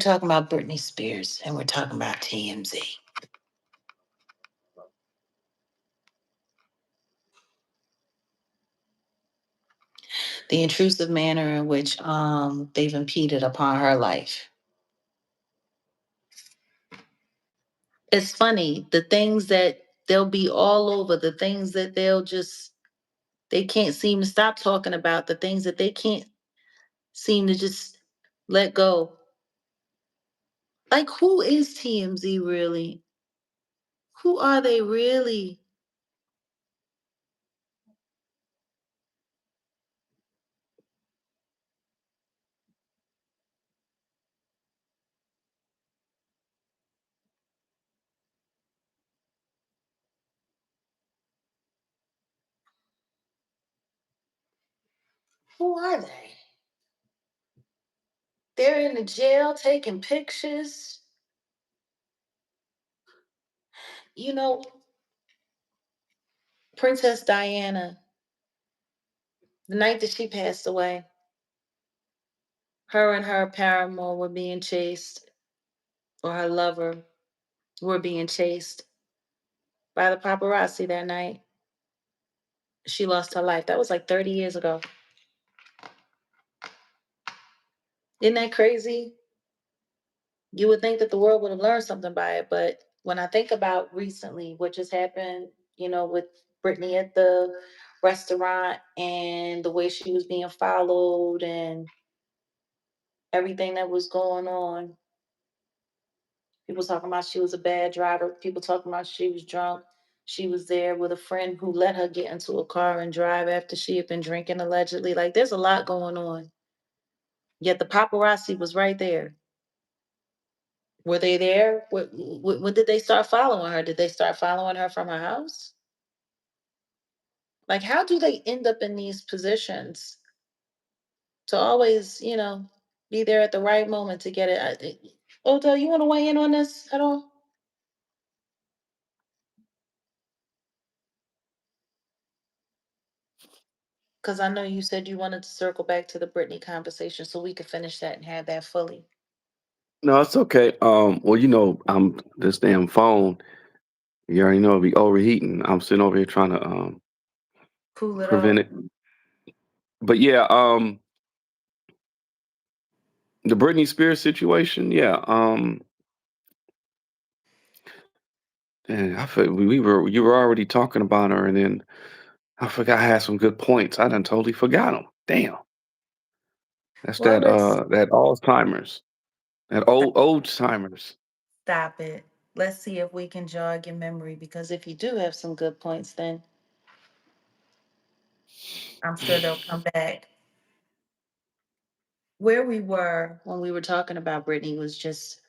talking about Britney Spears and we're talking about TMZ. The intrusive manner in which they've impeded upon her life. It's funny, the things that they'll be all over, the things that they can't seem to stop talking about, the things that they can't seem to just let go. Like, who is TMZ really? Who are they really? Who are they? They're in the jail taking pictures. You know, Princess Diana, the night that she passed away, her and her paramour were being chased, or her lover were being chased by the paparazzi that night. She lost her life. That was like 30 years ago. Isn't that crazy? You would think that the world would have learned something by it, but when I think about recently what just happened, with Britney at the restaurant and the way she was being followed and everything that was going on, people talking about she was a bad driver, people talking about she was drunk. She was there with a friend who let her get into a car and drive after she had been drinking, allegedly. Like, there's a lot going on. Yet the paparazzi was right there. Were they there? When did they start following her? Did they start following her from her house? Like, how do they end up in these positions to always, be there at the right moment to get it? Odell, you want to weigh in on this at all? Because I know you said you wanted to circle back to the Britney conversation so we could finish that and have that fully. No, it's okay. Well, I'm this damn phone. You already know it be overheating. I'm sitting over here trying to Cool it off. prevent it. But yeah, the Britney Spears situation, yeah. And I feel you were already talking about her, and then I forgot I had some good points. I done totally forgot them. Damn, that's Well, let's that Alzheimer's, that old timers. stop it. Let's see if we can jog your memory, because if you do have some good points, then I'm sure they'll come back. Where we were when we were talking about Britney was just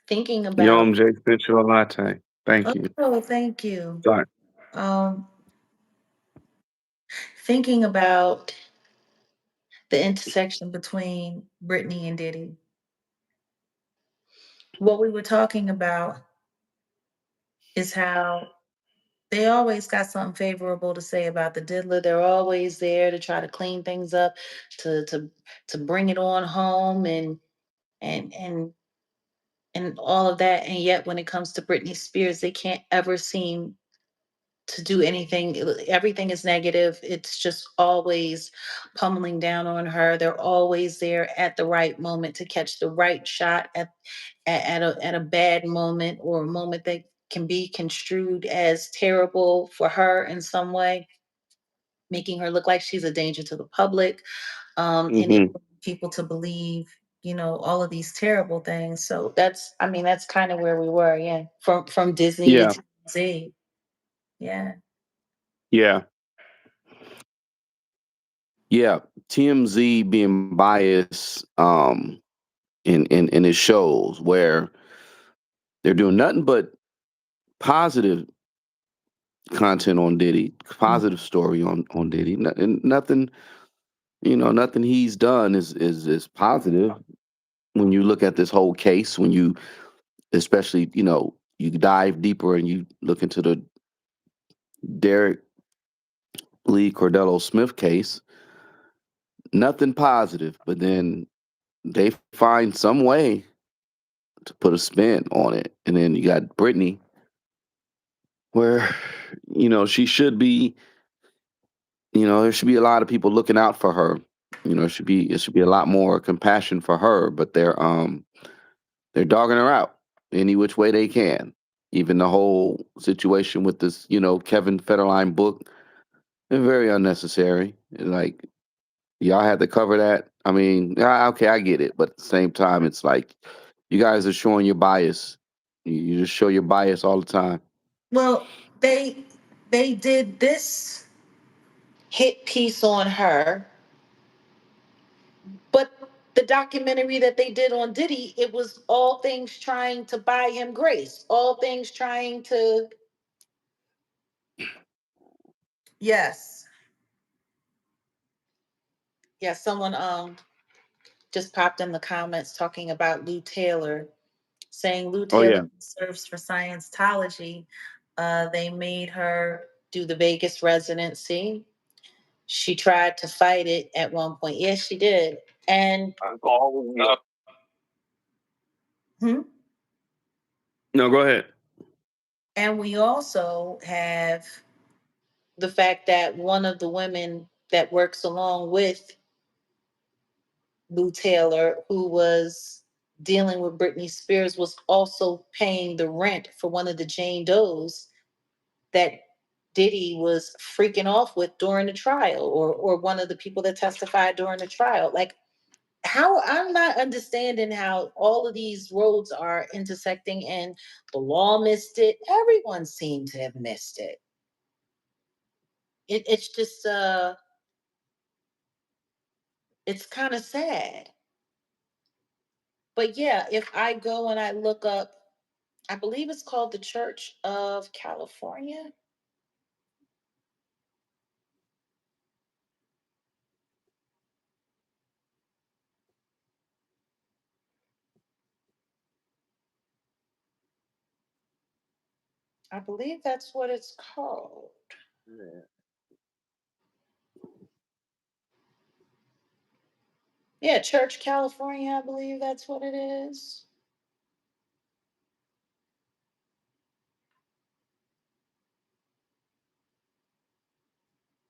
thinking about. Yom J. Sent you a latte. Thank you. Oh, thank you. Sorry. Um, Thinking about the intersection between Britney and Diddy. What we were talking about is how they always got something favorable to say about the diddler. They're always there to try to clean things up, to to to bring it on home and and and all of that. And yet when it comes to Britney Spears, they can't ever seem to do anything. Everything is negative. It's just always pummeling down on her. They're always there at the right moment to catch the right shot at a bad moment, or a moment that can be construed as terrible for her in some way, making her look like she's a danger to the public, enabling Hmm. people to believe, all of these terrible things. So that's kind of where we were, yeah. From Disney to Yeah, TMZ. Yeah. yeah, yeah. TMZ being biased in its shows where they're doing nothing but positive content on Diddy, positive story on Diddy. Nothing, nothing he's done is positive. When you look at this whole case, when you especially, you dive deeper and you look into the Derek Lee Cordello Smith case, nothing positive, but then they find some way to put a spin on it. And then you got Britney, where, she should be, there should be a lot of people looking out for her. It should be a lot more compassion for her, but they're dogging her out any which way they can. Even the whole situation with this, Kevin Federline book, they're very unnecessary. Like, y'all had to cover that. I mean, okay, I get it, but at the same time, it's like you guys are showing your bias. You just show your bias all the time. Well, they did this hit piece on her, but the documentary that they did on Diddy, it was all things trying to buy him grace, all things trying to. Yes, yeah. Someone just popped in the comments talking about Lou Taylor, saying Lou Oh Taylor yeah. serves for Scientology. They made her do the Vegas residency. She tried to fight it at one point. Yes, she did. And hmm, No, go ahead. and we also have the fact that one of the women that works along with Lou Taylor, who was dealing with Britney Spears, was also paying the rent for one of the Jane Does that Diddy was freaking off with during the trial, or one of the people that testified during the trial. Like, how I'm not understanding how all of these roads are intersecting and the law missed it. Everyone seemed to have missed it. It's just it's kind of sad. But yeah, if I go and I look up, I believe it's called the Church of California. I believe that's what it's called. Yeah, Church California, I believe that's what it is.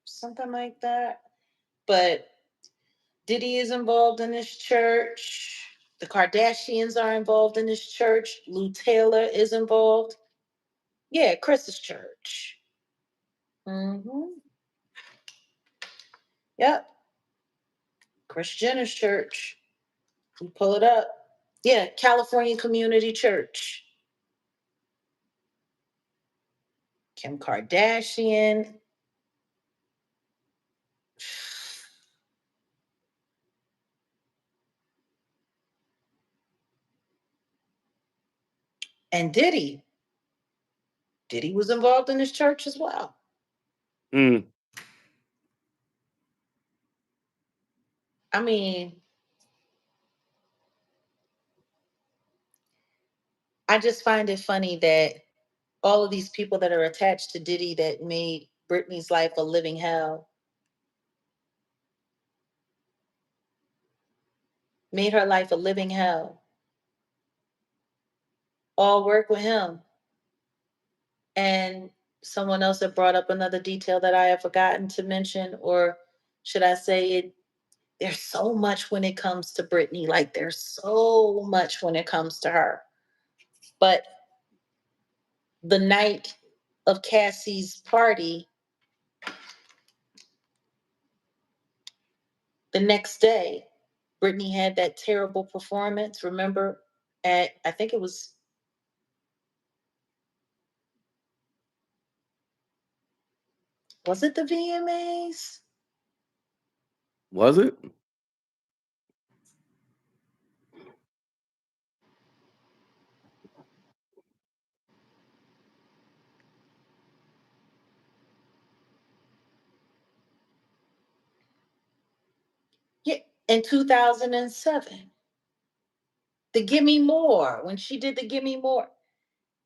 Something like that. But Diddy is involved in this church. The Kardashians are involved in this church. Lou Taylor is involved. Yeah, Chris's church. Mm-hmm. Yep, Chris Jenner's church. You pull it up. Yeah, California Community Church. Kim Kardashian. And Diddy. Diddy was involved in this church as well. Mm. I mean, I just find it funny that all of these people that are attached to Diddy that made Britney's life a living hell, made her life a living hell, all work with him. And someone else had brought up another detail that I have forgotten to mention, or should I say it? There's so much when it comes to Britney. Like, there's so much when it comes to her. But the night of Cassie's party, the next day, Britney had that terrible performance. Remember, at I think it was it the VMAs? Was it? Yeah, in 2007. The Gimme More, when she did the Gimme More.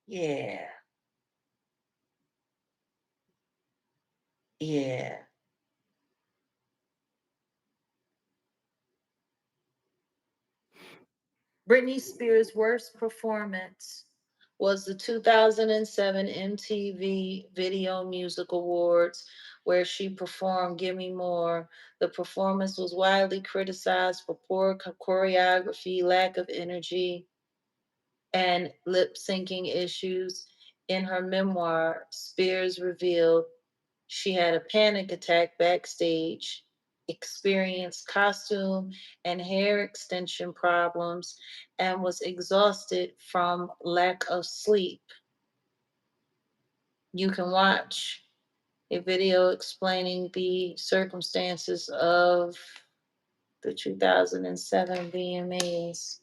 Yeah, yeah. Britney Spears' worst performance was the 2007 MTV Video Music Awards, where she performed Gimme More. The performance was widely criticized for poor choreography, lack of energy, and lip syncing issues. In her memoir, Spears revealed she had a panic attack backstage, experienced costume and hair extension problems, and was exhausted from lack of sleep. You can watch a video explaining the circumstances of the 2007 VMAs.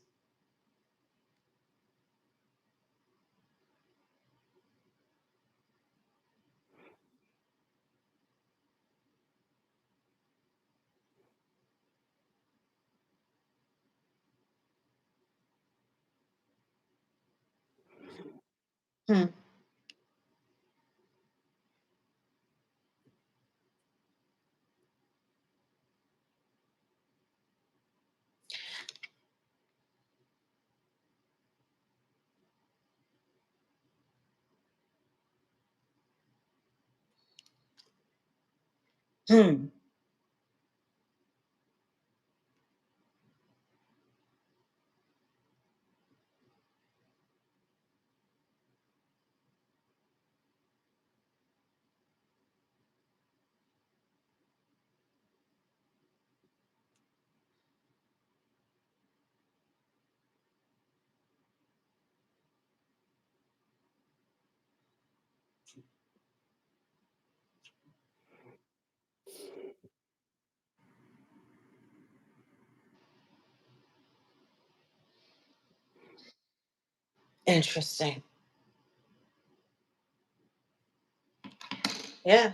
Hmm. Hmm. Interesting. Yeah.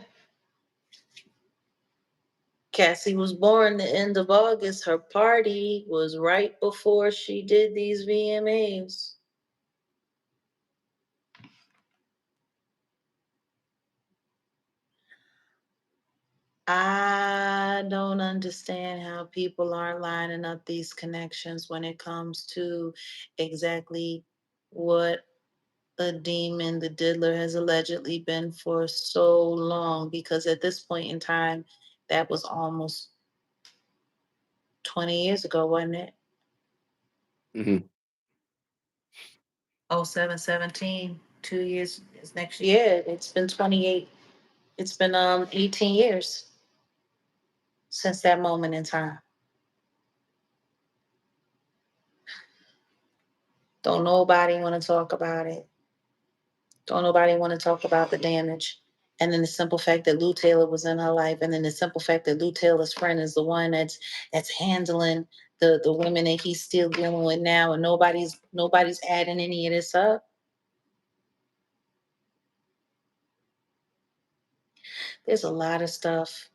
Cassie was born the end of August. Her party was right before she did these VMAs. I don't understand how people aren't lining up these connections when it comes to exactly what a demon the diddler has allegedly been for so long. Because at this point in time, that was almost 20 years ago, wasn't it? Hmm. Oh, 7, 17, 2 years is next year. Yeah, it's been 28. It's been 18 years since that moment in time. Don't nobody want to talk about it. Don't nobody want to talk about the damage. And then the simple fact that Lou Taylor was in her life, and then the simple fact that Lou Taylor's friend is the one that's handling the women that he's still dealing with now, and nobody's adding any of this up. There's a lot of stuff.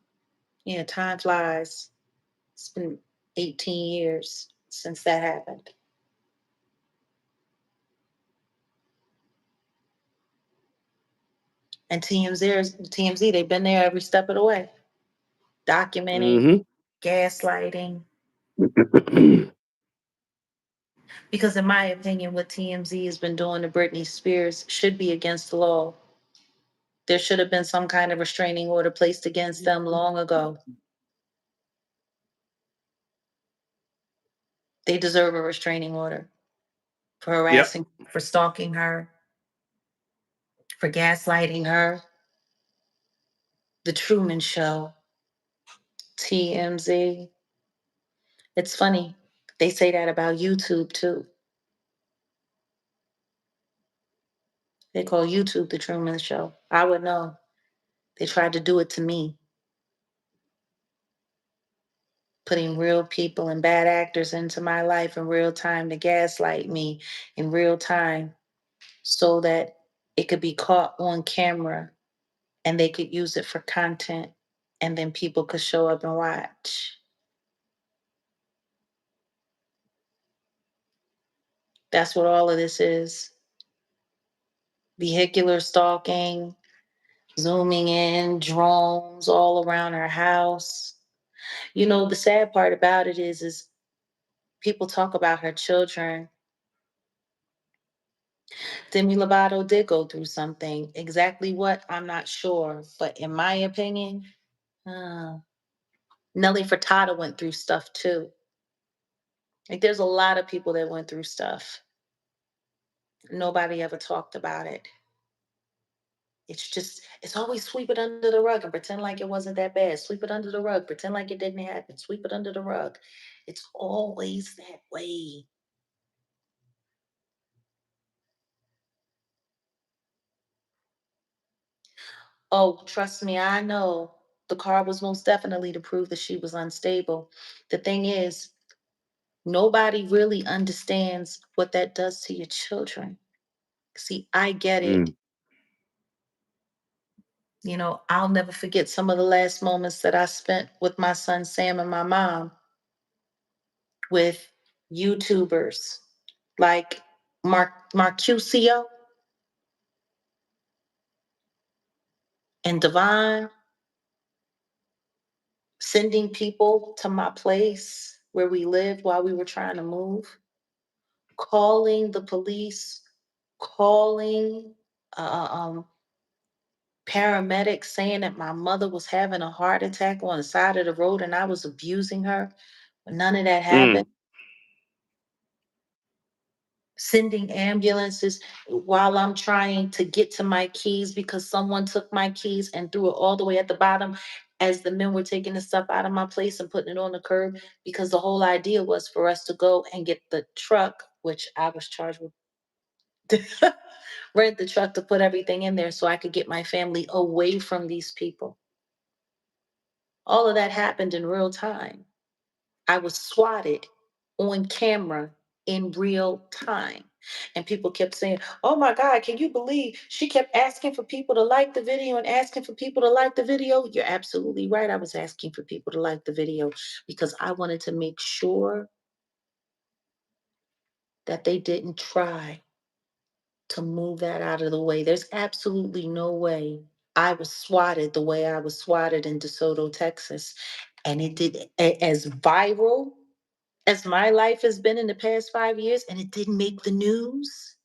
Yeah, time flies. It's been 18 years since that happened. And TMZ, they've been there every step of the way, documenting, Hmm. gaslighting. Because in my opinion, what TMZ has been doing to Britney Spears should be against the law. There should have been some kind of restraining order placed against them long ago. They deserve a restraining order for Yep. harassing, for stalking her, for gaslighting her. The Truman Show, TMZ. It's funny. They say that about YouTube too. They call YouTube the Truman Show. I would know. They tried to do it to me, putting real people and bad actors into my life in real time to gaslight me in real time so that it could be caught on camera and they could use it for content and then people could show up and watch. That's what all of this is. Vehicular stalking, zooming in, drones all around our house. You know, the sad part about it is people talk about her children. Demi Lovato did go through something. Exactly what, I'm not sure. But in my opinion, uh, Nelly Furtado went through stuff too. Like there's a lot of people that went through stuff. Nobody ever talked about it. It's always sweep it under the rug and pretend like it wasn't that bad. Sweep it under the rug, pretend like it didn't happen. Sweep it under the rug. It's always that way. Oh, trust me, I know. The car was most definitely to prove that she was unstable. The thing is, nobody really understands what that does to your children. See, I get it. Mm, I'll never forget some of the last moments that I spent with my son Sam and my mom with YouTubers like Marcusio and Divine, sending people to my place where we lived while we were trying to move, calling the police, calling paramedics saying that my mother was having a heart attack on the side of the road and I was abusing her. But none of that happened. mm, Sending ambulances while I'm trying to get to my keys because someone took my keys and threw it all the way at the bottom as the men were taking the stuff out of my place and putting it on the curb because the whole idea was for us to go and get the truck, which I was charged with rent the truck to put everything in there so I could get my family away from these people. All of that happened in real time. I was swatted on camera in real time. And people kept saying, "Oh my God, can you believe she kept asking for people to like the video and asking for people to like the video?" You're absolutely right. I was asking for people to like the video because I wanted to make sure that they didn't try to move that out of the way. There's absolutely no way I was swatted the way I was swatted in DeSoto, Texas. And it did as viral as my life has been in the past 5 years, and it didn't make the news.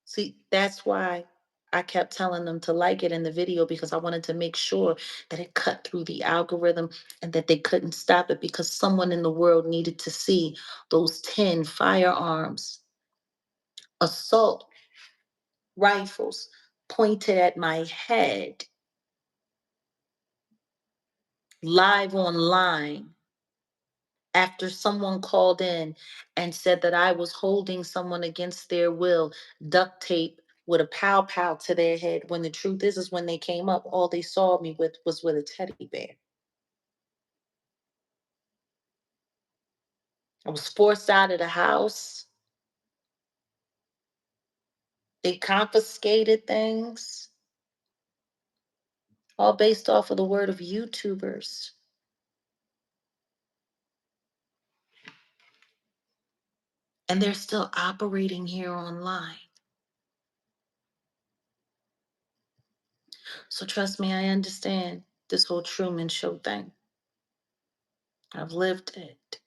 See, that's why I kept telling them to like it in the video because I wanted to make sure that it cut through the algorithm and that they couldn't stop it because someone in the world needed to see those 10 firearms, assault rifles pointed at my head, live online, after someone called in and said that I was holding someone against their will, duct tape with a pow pow to their head. When the truth is when they came up, all they saw me with was with a teddy bear. I was forced out of the house. They confiscated things, all based off of the word of YouTubers. And they're still operating here online. So trust me, I understand this whole Truman Show thing. I've lived it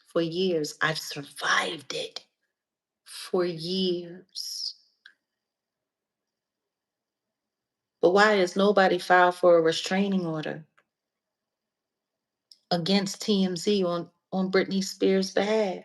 for years. I've survived it for years. But why has nobody filed for a restraining order against TMZ on Britney Spears' behalf?